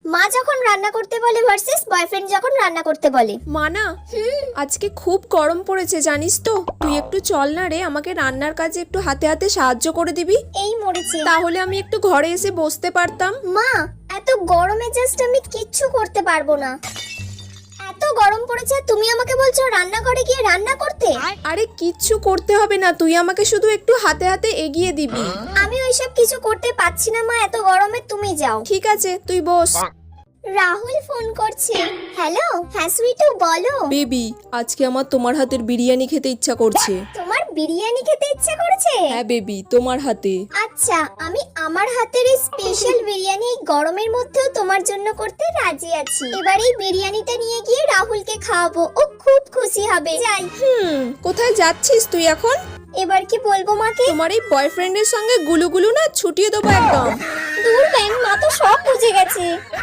মা যখন রান্না করতে বলে ভার্সেস বয়ফ্রেন্ড যখন রান্না করতে বলে। মানা, আজকে খুব গরম পড়েছে জানিস তো। তুই একটু চল না রে, আমাকে রান্নার কাজে একটু হাতে হাতে সাহায্য করে দিবি। এই মরেছে। তাহলে আমি একটু ঘরে এসে বসতে পারতাম। মা, এত গরমে জাস্ট আমি কিচ্ছু করতে পারবো না। এত গরম পড়েছে, তুমি আমাকে বলছো রান্নাঘরে গিয়ে রান্না করতে? আরে কিচ্ছু করতে হবে না, তুই আমাকে শুধু একটু হাতে হাতে এগিয়ে দিবি। আমি ওইসব কিছু করতে পারছি না মা, এত গরমে তুমি যাও। ঠিক আছে, তুই বস। রাহুল ফোন করছে। হ্যালো, হ্যাঁ সুইটু বলো। বেবি, আজকে আমার তোমার হাতের বিরিয়ানি খেতে ইচ্ছা করছে। তোমার বিরিয়ানি খেতে ইচ্ছে করেছে? হ্যাঁ বেবি, তোমার হাতে। আচ্ছা, আমি আমার হাতের এই স্পেশাল বিরিয়ানি এই গরমের মধ্যেও তোমার জন্য করতে রাজি আছি। এবার এই বিরিয়ানিটা নিয়ে গিয়ে রাহুলকে খাওয়াবো, ও খুব খুশি হবে। যাই। কোথায় যাচ্ছিস তুই এখন? এবার কি বলবো মাকে? তোমার এই বয়ফ্রেন্ডের সঙ্গে গুলুগুলু না ছুটিয়ে দেবো একদম। দূর ব্যাং, মা তো সব বুঝে গেছে।